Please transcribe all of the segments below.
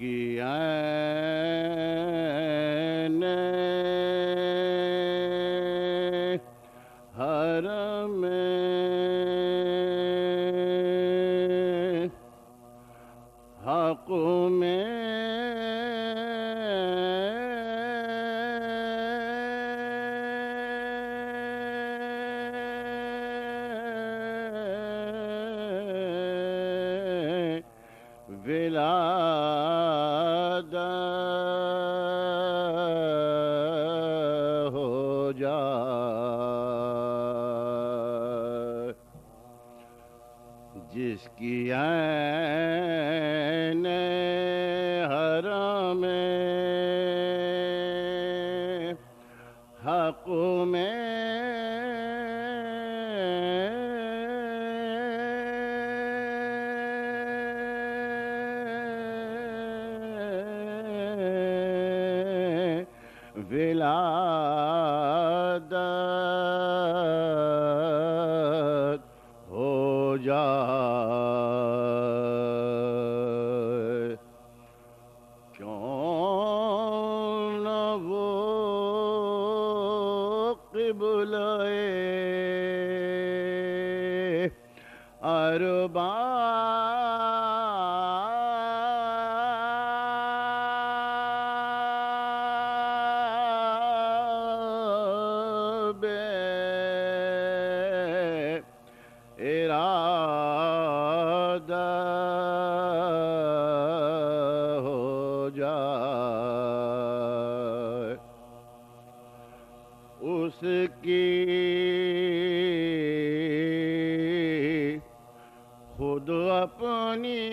کی عین حرم حق میں ولادت ہو جائے، جس کی عین حرم حق میں ولادت ہو جائے، کیوں نہ وہ قبلۂ ارباب ارادہ ہو جائے، اس کی خود اپنی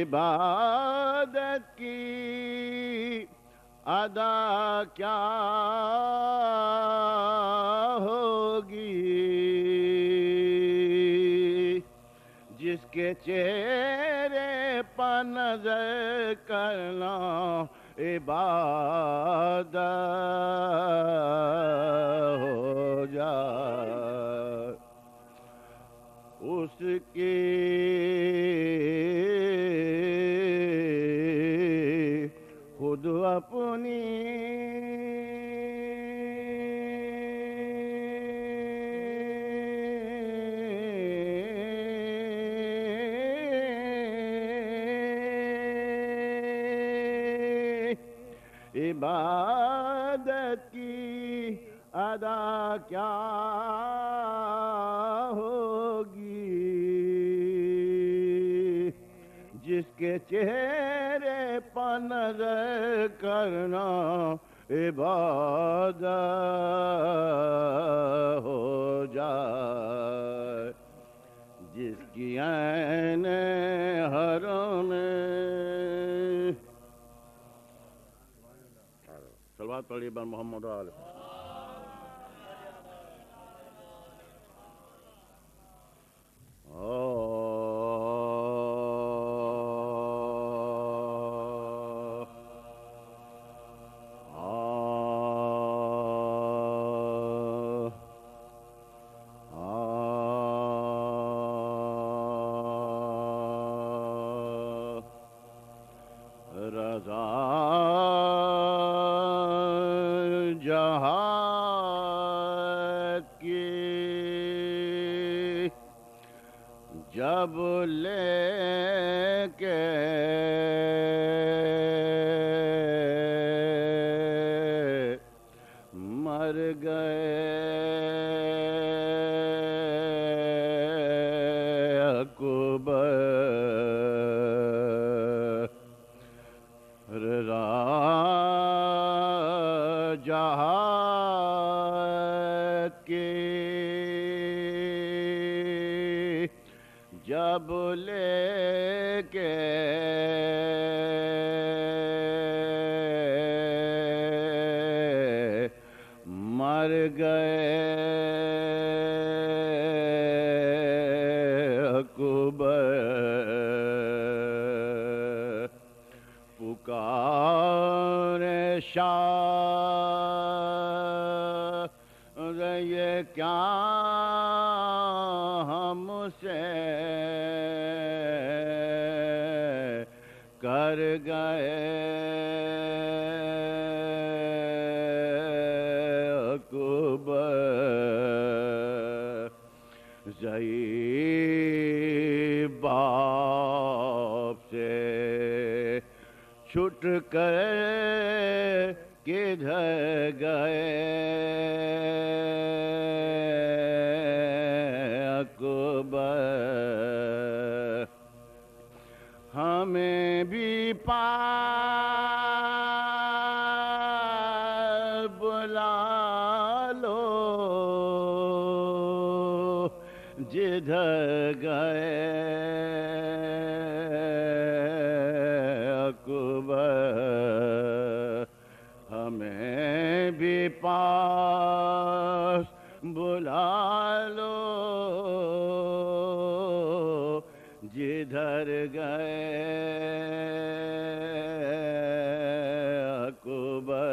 عبادت کی ادا کیا ہوگی، جس کے چہرے پر نظر کرنا عبادت ہو جائے، اس کی خود اپنی عبادت کی ادا کیا ہوگی، جس کے چہرے پر نظر کرنا عبادت ہو جائے، جس کی عین حرم صلوات پڑھیے بر محمد و آل رضا جہاد کی جب لے کے مر گئے اکبر، جہاد کی جب لے کے مر گئے اکبر، کار شاہ یہ کیا ہم سے کر گئے اکبر ضعیف باپ سے چھٹ کر کدھر گئے اکبر ہمیں بھی پاس بلا لو جدھر گئے اکبر ہمیں بھی پاس بلا لو جدھر گئے اکبر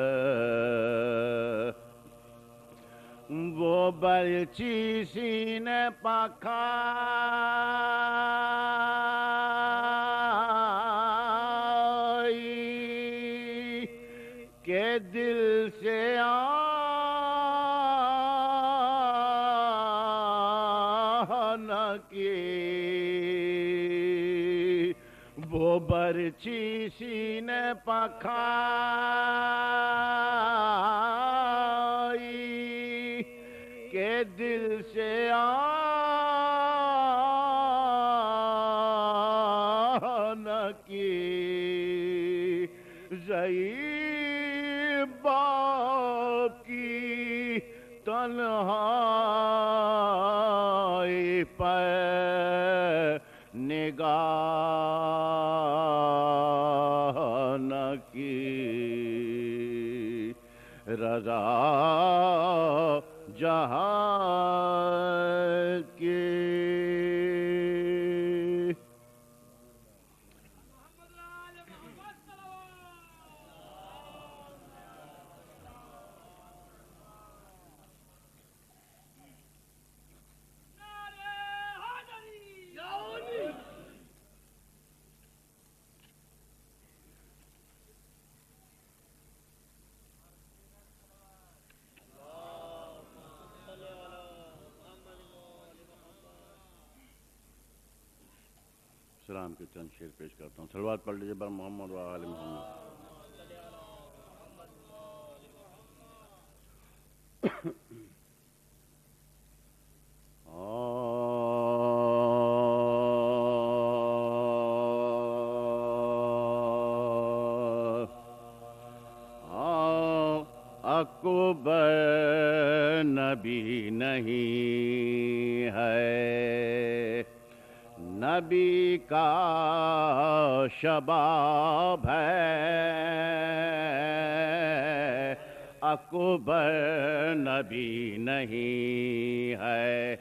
وہ برچی سینے پکائی کہ دل سے نہ کی وہ برچی سینے پکائی کہ دل سے نہ کی ضعیف باپ کی تنہائی پر نگاہ نہ کی رضا جہاں کی سلام کے چند شعر پیش کرتا ہوں. صلوات پڑھ لیجیے بر محمد و آل محمد. اکبر نبی نہیں ہے، نبی کا شباب ہے. اکبر نبی نہیں ہے،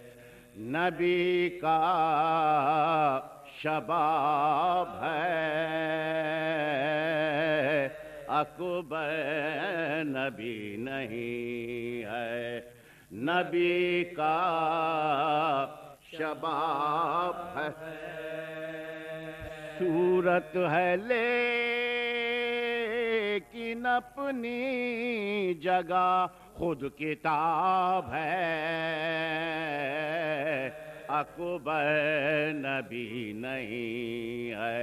نبی کا شباب ہے. اکبر نبی نہیں ہے، نبی کا شباب ہے. صورت ہے لیکن اپنی جگہ خود کتاب ہے. اکبر نبی نہیں ہے،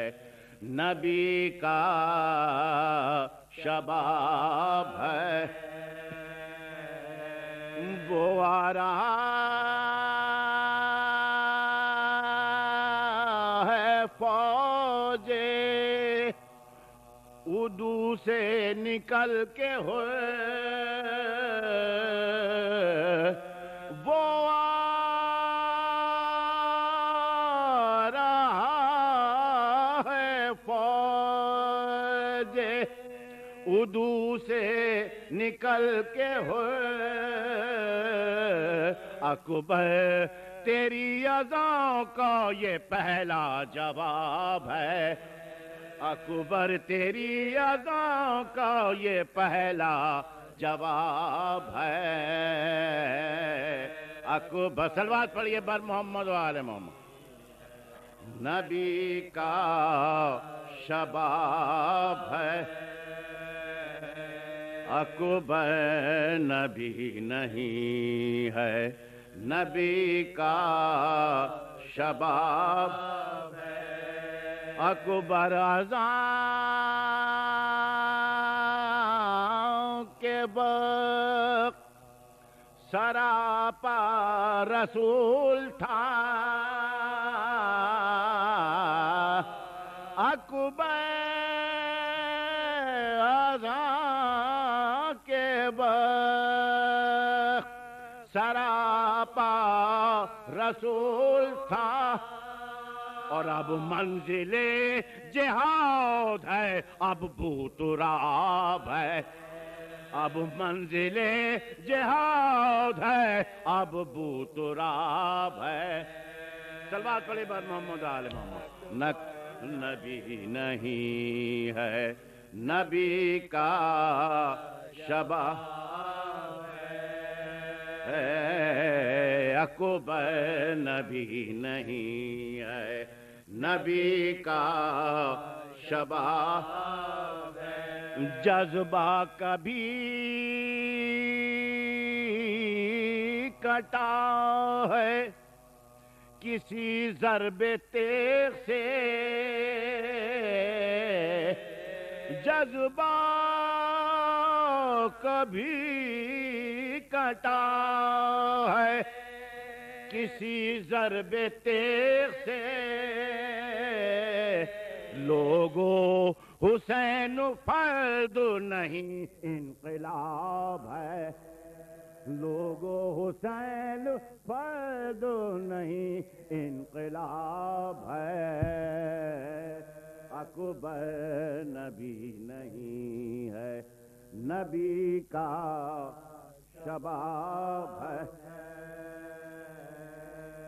نبی کا شباب ہے. وہ آ رہا ہے فوج اردو سے نکل کے ہوئے، وہ آ رہا ہے فوج اردو سے نکل کے ہوئے. اکبر تیری اذان کا یہ پہلا جواب ہے. اکبر تیری اذان کا یہ پہلا جواب ہے. اکبر صلوات پڑھیے بر محمد و آل محمد. نبی کا شباب ہے. اکبر نبی نہیں ہے، نبی کا شباب ہے. اکبر اذان کے وقت سراپا رسول تھا. اکبر اذان کے وقت سراپا رسول تھا. اور اب منزل جہاد ہے، اب بوتراب ہے. اب منزل جہاد ہے، اب بوتراب ہے. صلوات پڑھیں بر محمد آل محمد. نبی نہیں ہے، نبی کا شباب ہے. اکبر نبی نہیں ہے، نبی کا شباب ہے. جذبہ کبھی کٹا ہے کسی ضرب تیغ سے. جذبہ کبھی کٹا ہے کسی ضرب تیغ سے. لوگوں حسین فرد نہیں انقلاب ہے. لوگوں حسین فرد نہیں انقلاب ہے. اکبر نبی نہیں ہے، نبی کا شباب ہے.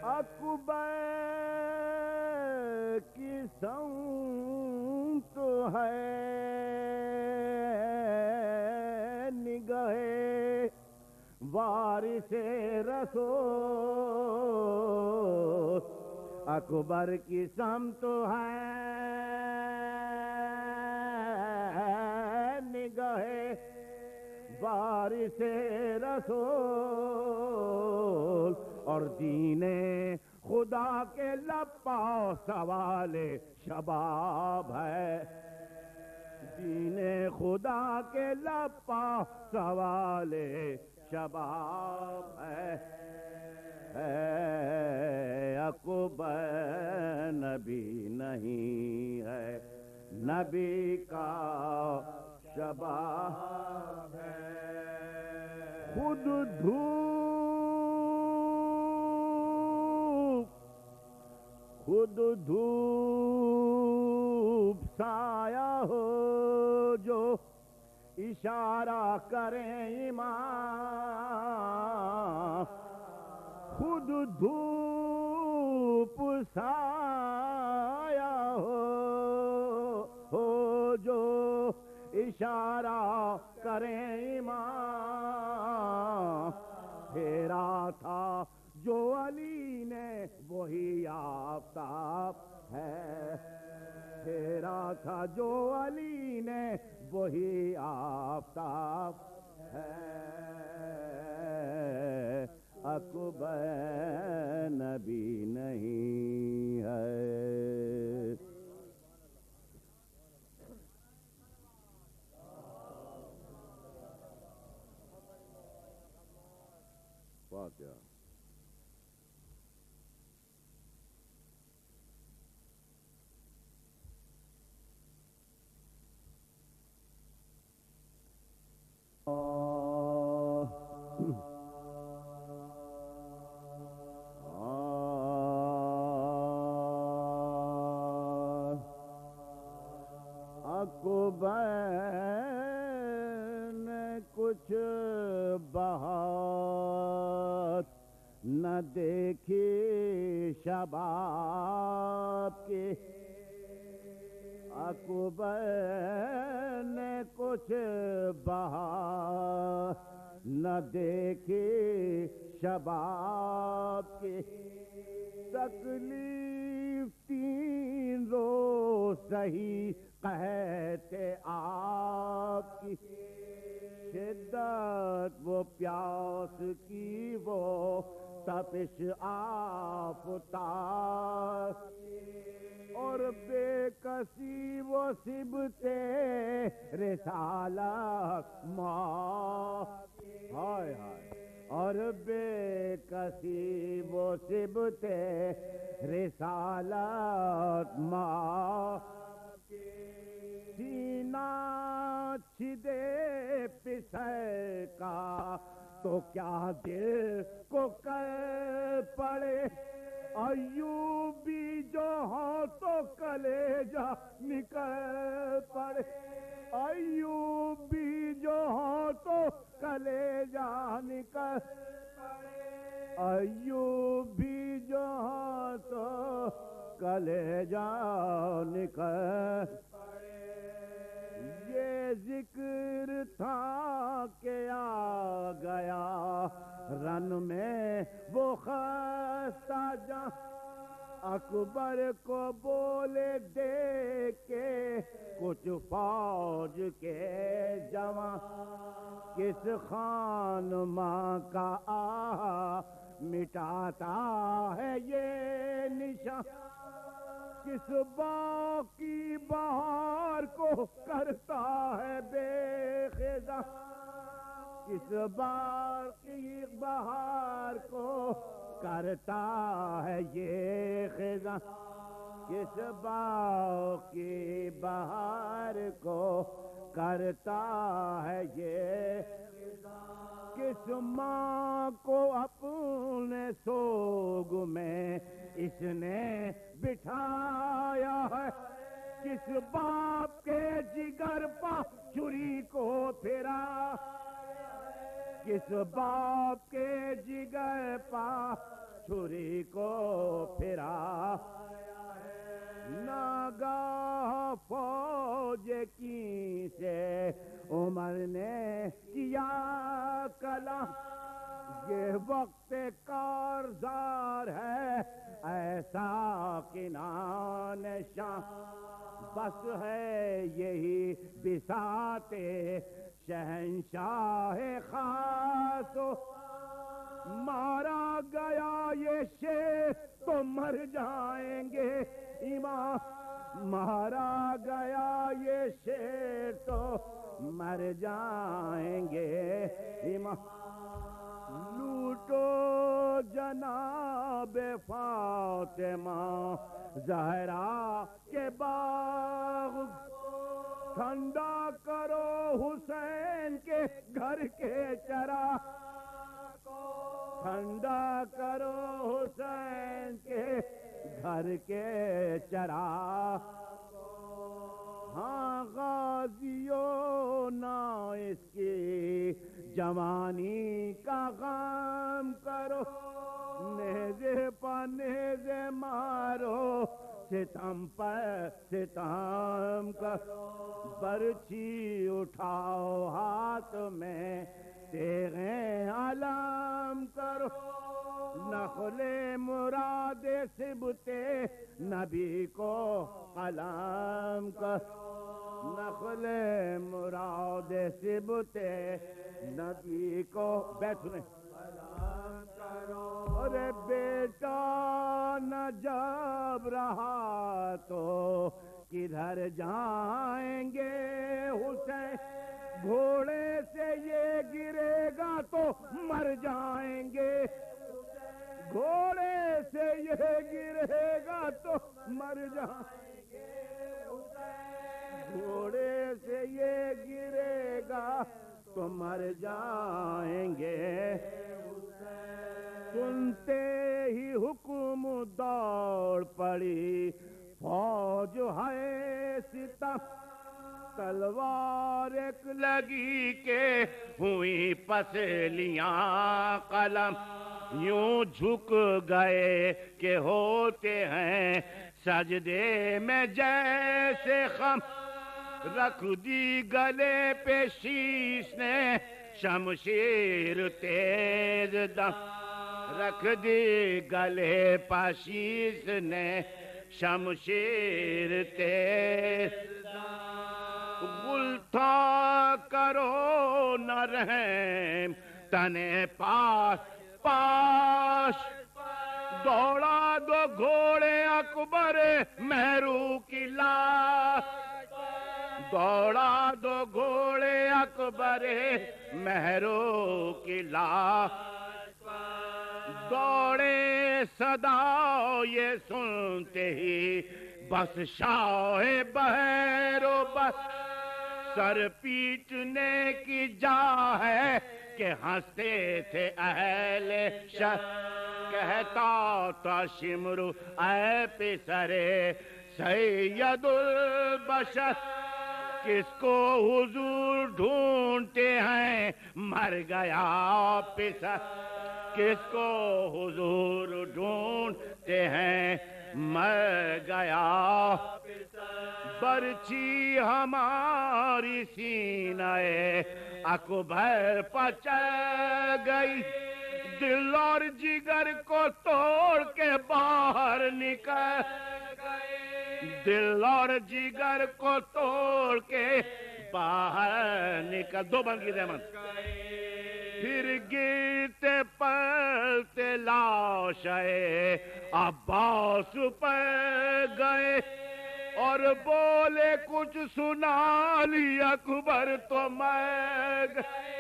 اکبر کی سمت ہے نگاہ وارث رسول. اکبر کی سمت ہے نگاہ وارث رسول. اور دین خدا کے لپا سوال شباب ہے. دین خدا کے لپا سوال شباب ہے. اکبر نبی نہیں ہے، نبی کا شباب ہے. خود دھوپ سایہ ہو جو اشارہ کریں امام. خود دھوپ سایہ ہو جو اشارہ کریں امام. پھیرا تھا جو علی نے وہی آفتاب ہے. پھیرا تھا جو علی نے وہی آفتاب ہے. اکبر نبی نہیں ہے. فاتحہ. اکبر نے کچھ بہت نہ دیکھی شباب کی. اکبر نے کچھ بہار نہ دیکھی شباب کی، تکلیف 3 روز سہی کہتے آپ کی، شدت وہ پیاس کی وہ تپش آفتاب، اور بے کسی وہ صبت رسالت ماں، ہائے ہائے، اور بے کسی وہ صبت رسالت ماں، سینہ چھدے پسر کا تو کیا دل کو کر پڑے، ایوبی جو ہو تو کلیجہ نکل پڑے، ایوبی جو ہو تو کلیجہ نکل پڑے، ایوبی جو ہو تو کلیجہ نکل پڑے، یہ ذکر تھا کہ آ گیا رن میں وہ خستہ جاں، اکبر کو بولے دیکھ کے کچھ فوج کے جوان، کس خان ماں کا آہا مٹاتا ہے یہ نشان، کس باغ کی بہار کو کرتا ہے بے خزاں، کس باغ کی بہار کو کرتا ہے یہ خزاں، کس باغ کی بہار کو کرتا ہے یہ خزاں، کس ماں کو اپنے سوگ میں اس نے بٹھایا ہے، کس باپ کے جگر پا چھری کو پھرا، کس باپ کے جگر پا چھری کو پھرا، ناگاہ فوج کی سے عمر نے کیا کلام، یہ وقت کارزار ہے ایسا کنان شاہ، بس ہے یہی بساط شہنشاہ خاص، مارا گیا یہ شیر تو مر جائیں گے امام، مارا گیا یہ شیر تو مر جائیں گے امام، لوٹو جناب فاطمہ زہرا کے باغ، ٹھنڈا کرو حسین کے گھر کے چراغ، ٹھنڈا کرو حسین کے گھر کے چراغ، ہاں غازیوں نہ اس کی جوانی کا غم کرو، نیزے پر نیزے مارو ستم پر ستم کرو، برچھی اٹھاؤ ہاتھ میں تیغیں علم کرو، نخل مراد سبت نبی کو قلم کرو، نخل مراد سبت نبی کو بیٹھنے ارے بیٹا نہ جب رہا تو کدھر جائیں گے حسین، گھوڑے سے یہ گرے گا تو مر جائیں گے، گھوڑے سے یہ گرے گا تو مر جائیں گے، گھوڑے سے یہ گرے گا تو مر جائیں گے، سنتے ہی حکم دوڑ پڑی فوج ہے ستم، تلوار ایک لگی کہ ہوئی پسلیاں قلم، یوں جھک گئے کہ ہوتے ہیں سجدے میں جیسے خم رکھ دی گلے پہ شیش نے شمشیر تیز دم رکھ دی گلے پہ شیش نے شمشیر تیز غل تھا کرو نہ رحم تنے پاس پاش دوڑا دو گھوڑے اکبر مہرو کی لاش دوڑا دو گھوڑے اکبر مہرو کی لاش دوڑے صدا یہ سنتے ہی بس شاہ بحر بس سر پیٹنے کی جا ہے کہ ہنستے تھے اہل شہر کہتا تھا شمرو اے پسرے سید البشر کس کو حضور ڈھونڈتے ہیں مر گیا پسر کس کو حضور ڈھونڈتے ہیں مر گیا برچی ہماری سینہ اکبر پچا گئی دل اور جگر کو توڑ کے باہر نکل دل اور جگر کو توڑ کے باہر نکل دو بند کی زحمت پھر گرتے پلتے لاشیں عباس پر گئے اور بولے کچھ سنا لی اکبر تو مر گئے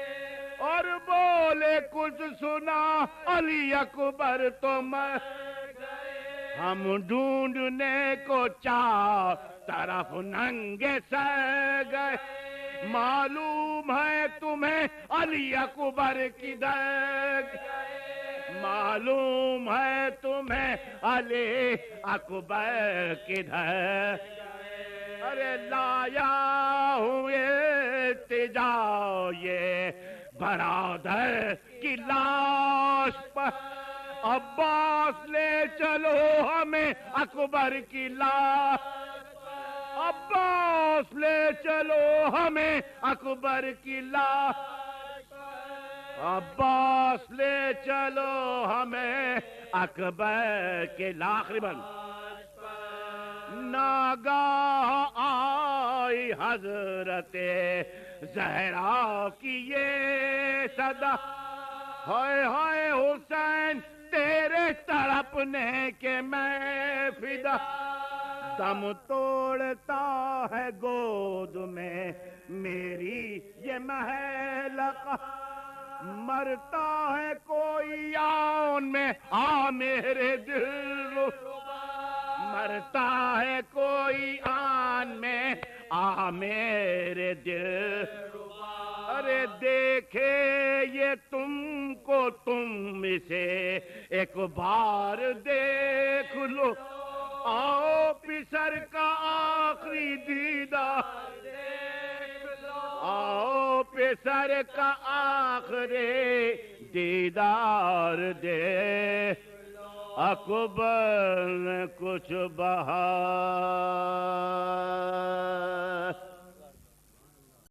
اور بولے کچھ سنا علی اکبر تو مر گئے ہم ڈھونڈنے کو چار طرف ننگے سر گئے معلوم ہے تمہیں علی اکبر کدھر معلوم ہے تمہیں علی اکبر کدھر ارے لایا ہوں التجا یہ برادر کی لاش پر عباس لے چلو ہمیں اکبر کی لاش عباس لے چلو ہمیں اکبر کی لاش عباس لے چلو ہمیں اکبر کے لاخری بند ناگاہ آئی حضرت زہرا کی یہ صدا ہائے ہائے حسین تیرے تڑپنے کے میں فدا دم توڑتا ہے گود میں میری یہ محلقہ مرتا ہے کوئی آن میں آ میرے دل مرتا ہے کوئی آن میں آ میرے دل ارے دیکھے یہ تم کو تم اسے ایک بار دیکھ لو آؤ پسر کا آخری دیدار آؤ پسر کا آخری دیدار دے اکبر نے کچھ بہا